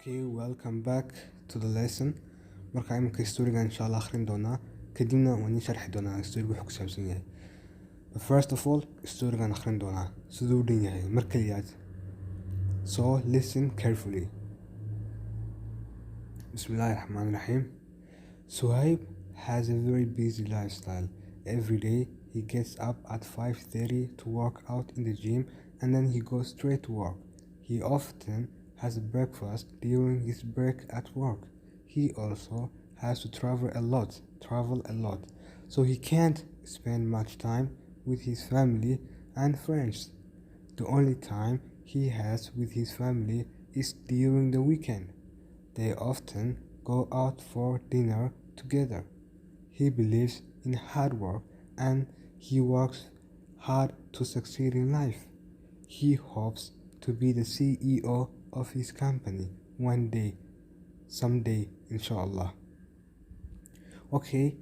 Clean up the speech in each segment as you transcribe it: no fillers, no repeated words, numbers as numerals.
Okay, welcome back to the lesson. Marka imika historiga insha Allah akhrin doonaa kadibna waan sharxi doonaa historiga wuxuu ku saabsan yahay. But first of all, historigan akhrin doonaa siduu u dhan yahay marka liyaad. So listen carefully. Bismillahirrahmanirrahim. Suhaib has a very busy lifestyle. Every day he gets up at 5:30 to work out in the gym and then he goes straight to work. He often has breakfast during his break at work. He also has to travel a lot, so he can't spend much time with his family and friends. The only time he has with his family is during the weekend. They often go out for dinner together. He believes in hard work and he works hard to succeed in life. He hopes to be the CEO of his company one day, someday, inshallah. Okay,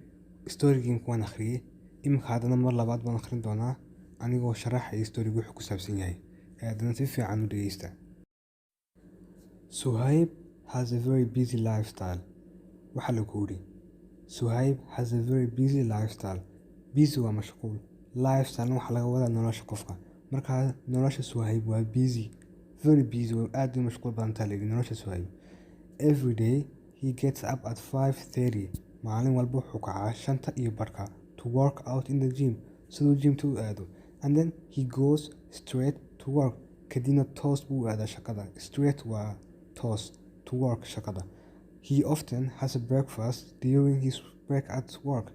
storygeenka waan akhriyay. Imika haddana mar labaad baan akhrin doonaa anigoo sharaxaya storigu wuxuu ku saabsan yahay. Haddana si fiican u dhegeysta. Suhaib has a very busy lifestyle. Waxaa lagu yidhi Suhaib has a very busy lifestyle. Busy waa mashquul. Lifestyle waxaa laga wadaa nolosha qofka. Marka nolosha Suhaib waa busy. Very busy waa aad u mashquul badan tahay nolosha Suhaib. Every day he gets up at 5:30. Maalin walba wuxuu kacaa 5:15 to work out in the gym. Siduu gymta u aado. And then he goes straight to work. Kadibna toos buu u aadaa shaqada. Straight waa toos to work shaqada. He often has a breakfast during his break at work.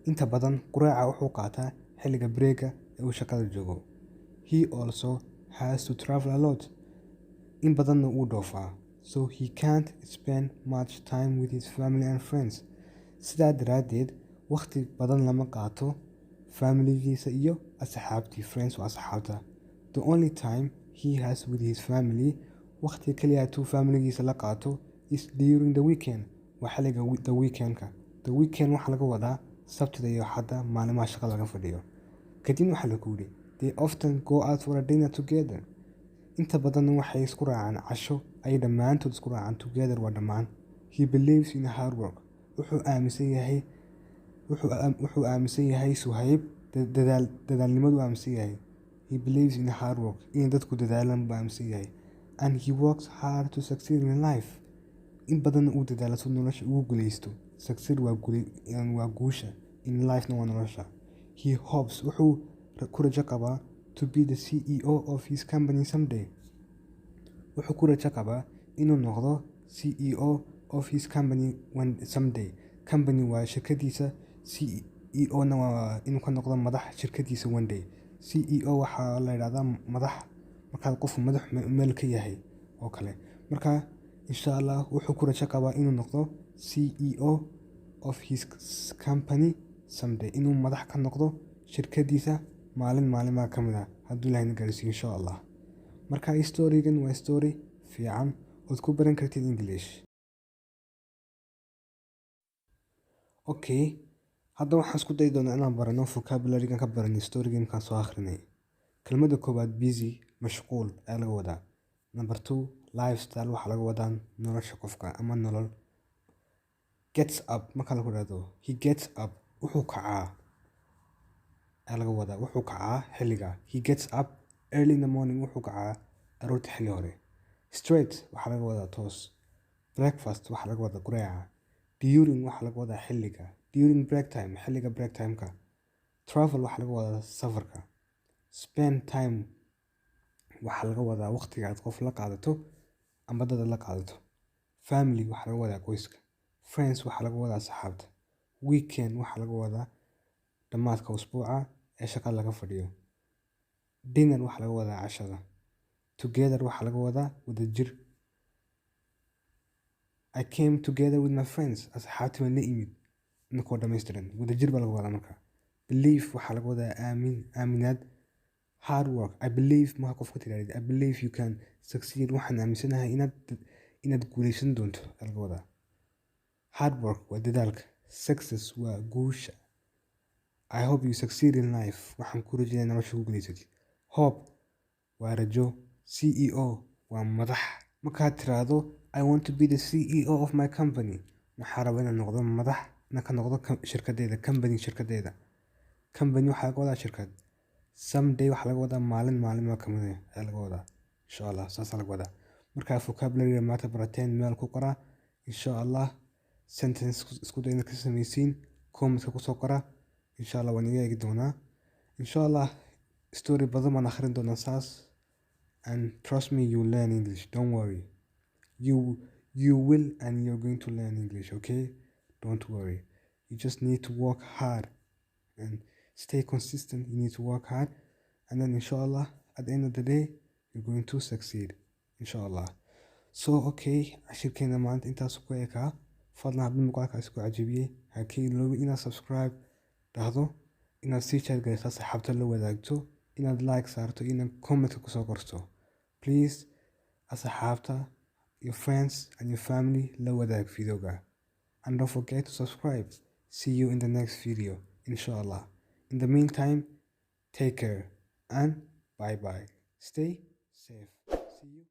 Inta badan quraaca wuxuu qaataa xilliga breaka ee uu shaqada joogo. He also has to travel a lot. In badanna wuu dhoofaa. So he can't spend much time with his family and friends. Sidaa daraaddeed, waqti badan lama qaato familigiisa iyo asxaabtii. Friends waa asxaabta. The only time he has with his family, waqti kaliya tuu familigiisa la qaato, is during the weekend. Waa xilliga the weekendka. The weekend waxaa laga wadaa Sabtida iyo Axadda maalimaha shaqada laga fadhiyo. Kadibna waxaa lagu yidhi they often go out for a dinner together. Inta badan waxay isku raacaan casho ay dhammaantood isku raacaan together waa dhammaan. He believes in hard work. Wuxuu aaminsan yahay Suhaib dadaalnimadu aaminsan yahay. He believes in hard work. In dadku dadaalan buu aaminsan yahay. And he works hard to succeed in life. In badan uu dadaalo si nolosha ugu guuleysto. Succeed waa guusha. In life waa nolosha. He hopes wuxuu ku rajo qabaa to be the CEO of his company someday. Wuxuu ku rajo qabaa inuu noqdo CEO of his company someday. Company waa shirkadiisa. CEO na waa inuu ka noqdo madax shirkadiisa one day. CEO waxaa la yiraahdaa madax marka qofku madax meel ka yahay oo kale. Marka insha Allah wuxuu ku rajo qabaa inuu noqdo CEO of his company someday. Inuu madax ka noqdo shirkadiisa maalimaha ka mid ah hadduu Ilaahay gaarsiiyo insha Allah. Marka historigan waa story fiican oo ku baran kartid English. Okay, hadda waxaan isku day doonaa inaan barano vocabulary-gan ka baran story-gan kan soo akhrinay. Kelmadda koowaad busy mashquul ayaa laga wadaa. Number 2 lifestyle waxaa laga wadaa nolosha qofka ama nolol. Gets up marka lagu yiraahdo he gets up wuxuu kacaa ayaa laga wadaa. Wuxuu kacaa xilliga. He gets up early in the morning. Wuxuu kacaa aroorta xilli hore. Straight waxaa laga wadaa toos. Breakfast waxaa laga wadaa quraaca. During waxaa laga wadaa xilliga. During break time xilliga break time-ka. Travel waxaa laga wadaa safarka. Spend time waxaa laga wadaa waqtiga aad qof la qaadato ama dad la qaadato. Family waxaa laga wadaa qoyska. Friends waxaa laga wadaa asxaabta. Weekend waxaa laga wadaa dhammaadka usbuuca ee shaqada laga fadhiyo. Dinner waxaa laga wadaa cashada. Together waxaa laga wadaa wadajir. I came together with my friends. Asxaabtii waan la imid. Inkoo dhammaystiran. Wadajir baa laga wadaa marka. Belief waxaa laga wadaa aaminaad. Hard work. I believe ma qofka tiraahdo. I believe you can succeed. Waxaan aaminsanahay inaad guuleysan doonto laga wadaa. Hard work waa dadaalka. Success waa guusha. I hope you succeed in life. Waxaan ku rajaynayaa nolosha ku guuleysatid. Hope waa rajo. CEO waa madax. Markaad tiraahdo I want to be the CEO of my company. Waxaan rabaa inaan noqdo madax, inaan ka noqdo shirkadeyda, shirkadeyda. Company waxaa laga wadaa shirkad. Someday waxaa laga wadaa maalin kamid ah ayaa laga wadaa. Insha Allah, saas laga wadaa. Markaa vocabulary maanta barateen meel ku qora. Insha Allah, sentence isku day inaad ka samaysiin. Comments ku soo qora. Insha Allah waan iga eegi doonaa. Insha Allah, story badan baan akhrin doonaa saas. And trust me, you learn English. Don't worry. You will, and you're going to learn English, okay? Don't worry. You just need to work hard and stay consistent. You need to work hard, and then inshallah, at the end of the day, you're going to succeed, inshallah. So okay, cashirkeena maanta intaas ku ekaa. Fadlan haddii muuqaalkaas ku cajabiyey, ha ka iloobin inaad subscribe dhahdo, inaad sii share garayso asxaabta la wadaagto, inaad like saarto, inaad comment ku soo qorto. Please, asxaabta, your friends and your family la wadaag videoga. And don't forget to subscribe. See you in the next video, inshallah. In the meantime, take care and bye bye. Stay safe. See you.